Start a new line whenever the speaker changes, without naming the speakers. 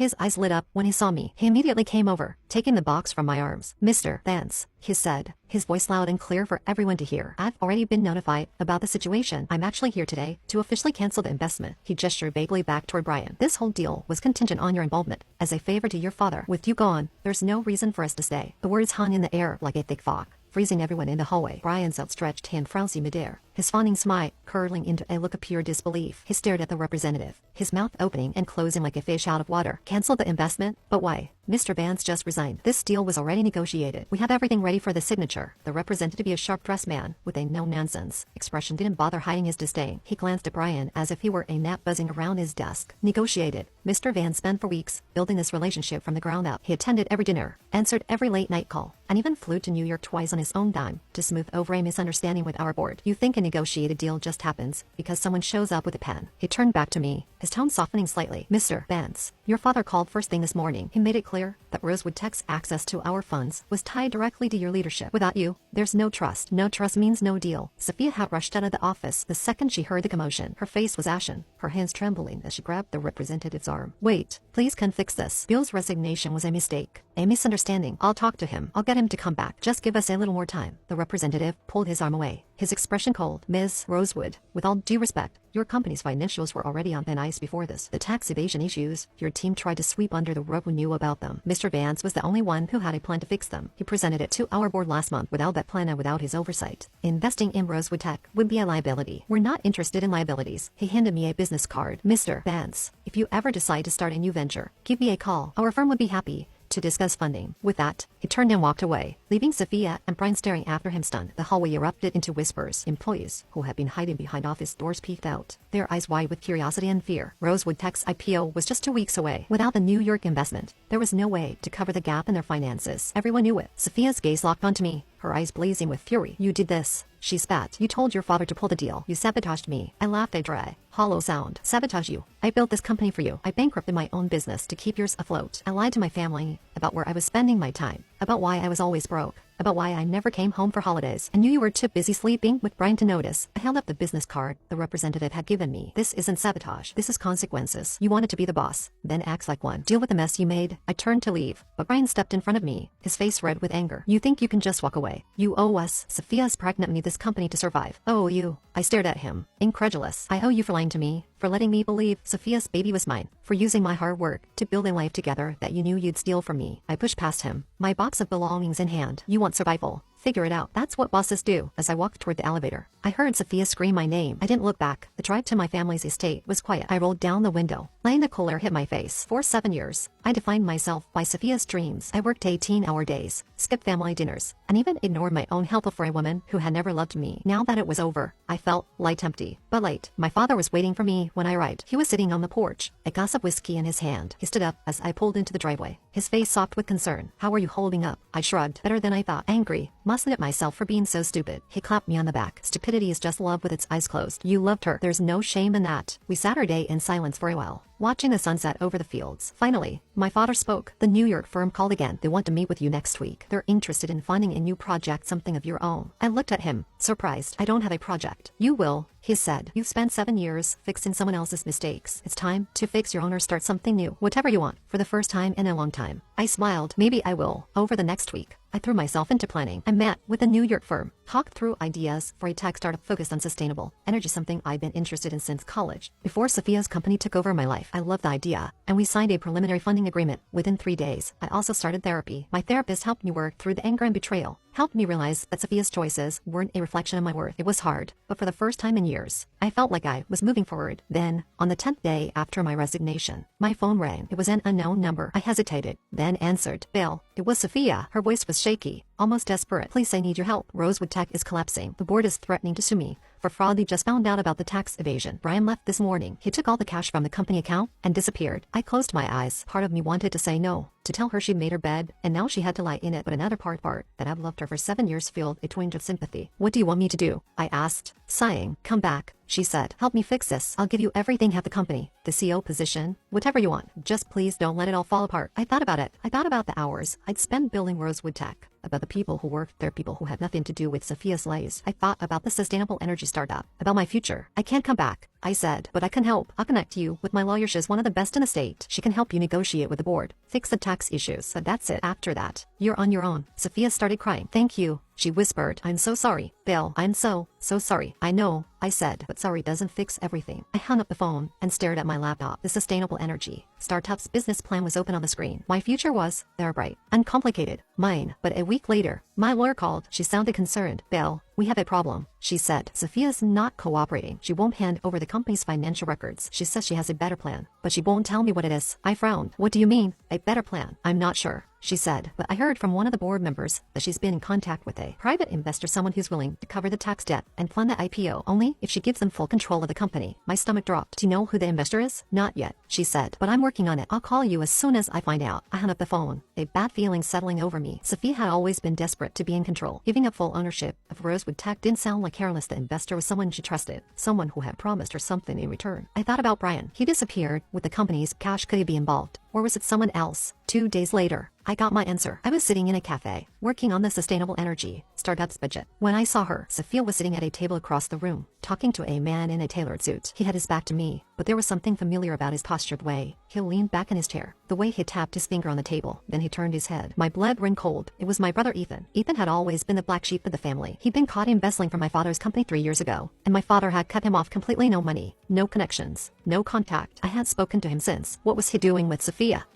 His eyes lit up when he saw me. He immediately came over, taking the box from my arms. "Mr. Vance," he said, his voice loud and clear for everyone to hear. "I've already been notified about the situation. I'm actually here today to officially cancel the investment." He gestured vaguely back toward Brian. "This whole deal was contingent on your involvement, as a favor to your father. With you gone, there's no reason for us to stay." The words hung in the air like a thick fog, freezing everyone in the hallway. Brian's outstretched hand frowned midair, his fawning smile curling into a look of pure disbelief. He stared at the representative, his mouth opening and closing like a fish out of water. "Cancel the investment? But why? Mr. Vance just resigned. This deal was already negotiated. We have everything ready for the signature." The representative, a sharp-dressed man with a no-nonsense expression, didn't bother hiding his disdain. He glanced at Brian as if he were a gnat buzzing around his desk. "Negotiated." Mr. Vance spent for weeks building this relationship from the ground up. He attended every dinner, answered every late-night call, and even flew to New York twice on his own dime to smooth over a misunderstanding with our board. "You think a negotiated deal just happens because someone shows up with a pen?" He turned back to me, his tone softening slightly. "Mr. Vance, your father called first thing this morning. He made it clear that Rosewood Tech's access to our funds was tied directly to your leadership. Without you, there's no trust. No trust means no deal." Sophia had rushed out of the office the second she heard the commotion. Her face was ashen, her hands trembling as she grabbed the representative's arm. "Wait, please can fix this. Bill's resignation was a mistake. A misunderstanding. I'll talk to him. I'll get him to come back. Just give us a little more time." The representative pulled his arm away, his expression cold. "Ms. Rosewood, with all due respect, your company's financials were already on thin ice before this. The tax evasion issues your team tried to sweep under the rug, who knew about them. Mr. Vance was the only one who had a plan to fix them. He presented it to our board last month. Without that plan and without his oversight, investing in Rosewood Tech would be a liability. We're not interested in liabilities." He handed me a business card. "Mr. Vance, if you ever decide to start a new venture, give me a call. Our firm would be happy to discuss funding." With that, he turned and walked away, leaving Sophia and Brian staring after him stunned. The hallway erupted into whispers. Employees who had been hiding behind office doors peeked out, their eyes wide with curiosity and fear. Rosewood Tech's IPO was just 2 weeks away. Without the New York investment, there was no way to cover the gap in their finances. Everyone knew it. Sophia's gaze locked onto me, her eyes blazing with fury. "You did this," she spat. "You told your father to pull the deal. You sabotaged me." I laughed a dry, hollow sound. "Sabotage you? I built this company for you. I bankrupted my own business to keep yours afloat. I lied to my family about where I was spending my time, about why I was always broke, about why I never came home for holidays. I knew you were too busy sleeping with Brian to notice." I held up the business card the representative had given me. "This isn't sabotage. This is consequences. You wanted to be the boss, then act like one. Deal with the mess you made." I turned to leave, but Brian stepped in front of me, his face red with anger. "You think you can just walk away? You owe us. Sophia's pregnant, need this company to survive." "Oh, you?" I stared at him, incredulous. "I owe you for lying to me, for letting me believe Sophia's baby was mine, for using my hard work to build a life together that you knew you'd steal from me." I pushed past him, my box of belongings in hand. "You want survival? Figure it out. That's what bosses do." As I walked toward the elevator, I heard Sophia scream my name. I didn't look back. The drive to my family's estate was quiet. I rolled down the window, letting the cool air hit my face. For 7 years, I defined myself by Sophia's dreams. I worked 18-hour days, skipped family dinners, and even ignored my own health for a woman who had never loved me. Now that it was over, I felt light empty. But late. My father was waiting for me when I arrived. He was sitting on the porch, a glass of whiskey in his hand. He stood up as I pulled into the driveway, his face soft with concern. "How are you holding up?" I shrugged. "Better than I thought." Angry. Mustn't at myself for being so stupid. He clapped me on the back. "Stupidity is just love with its eyes closed. You loved her. There's no shame in that." We sat our day in silence for a while, watching the sunset over the fields. Finally, my father spoke. "The New York firm called again. They want to meet with you next week. They're interested in funding a new project, something of your own." I looked at him, surprised. "I don't have a project." "You will," he said. "You've spent 7 years fixing someone else's mistakes. It's time to fix your own or start something new. Whatever you want, for the first time in a long time." I smiled. "Maybe I will." Over the next week, I threw myself into planning. I met with a New York firm, talked through ideas for a tech startup focused on sustainable energy, something I've been interested in since college. Before Sophia's company took over my life, I loved the idea, and we signed a preliminary funding agreement within 3 days. I also started therapy. My therapist helped me work through the anger and betrayal, helped me realize that Sophia's choices weren't a reflection of my worth. It was hard, but for the first time in years, I felt like I was moving forward. Then, on the 10th day after my resignation, my phone rang. It was an unknown number. I hesitated, then answered. "Bill." It was Sophia. Her voice was shaky, almost desperate. "Please, I need your help. Rosewood Tech is collapsing. The board is threatening to sue me for fraud. They just found out about the tax evasion. Brian left this morning. He took all the cash from the company account and disappeared." I closed my eyes. Part of me wanted to say no, to tell her she'd made her bed, and now she had to lie in it, but another part that I've loved her for 7 years filled a twinge of sympathy. "What do you want me to do?" I asked, sighing. "Come back," she said. "Help me fix this. I'll give you everything, have the company, the CEO position, whatever you want. Just please don't let it all fall apart." I thought about it. I thought about the hours I'd spent building Rosewood Tech, about the people who worked there, people who had nothing to do with Sophia's lies. I thought about the sustainable energy startup, about my future. "I can't come back," I said, but I can help. I'll connect you with my lawyer. She's one of the best in the state. She can help you negotiate with the board, fix the tax issues, but that's it. After that, you're on your own. Sophia started crying. Thank you, she whispered. I'm so sorry, Bill. I'm so sorry. I know, I said, but sorry doesn't fix everything. I hung up the phone and stared at my laptop. The sustainable energy startup's business plan was open on the screen. My future was, there bright, uncomplicated, mine. But a week later, my lawyer called. She sounded concerned. Bill, we have a problem, she said. Sophia's not cooperating. She won't hand over the company's financial records. She says she has a better plan, but she won't tell me what it is. I frowned. What do you mean, a better plan? I'm not sure, she said, but I heard from one of the board members that she's been in contact with a private investor, someone who's willing to cover the tax debt and fund the IPO only if she gives them full control of the company. My stomach dropped. Do you know who the investor is? Not yet, she said, but I'm working on it. I'll call you as soon as I find out. I hung up the phone, a bad feeling settling over me. Sophia had always been desperate to be in control. Giving up full ownership of Rosewood Tech didn't sound like careless. The investor was someone she trusted, someone who had promised her something in return. I thought about Brian. He disappeared with the company's cash. Could he be involved? Or was it someone else? 2 days later, I got my answer. I was sitting in a cafe, working on the sustainable energy startup's budget. When I saw her, Sophia was sitting at a table across the room, talking to a man in a tailored suit. He had his back to me, but there was something familiar about his postured way. He leaned back in his chair, the way he tapped his finger on the table. Then he turned his head. My blood ran cold. It was my brother Ethan. Ethan had always been the black sheep of the family. He'd been caught embezzling from my father's company 3 years ago, and my father had cut him off completely. No money, no connections, no contact. I hadn't spoken to him since. What was he doing with Sophia?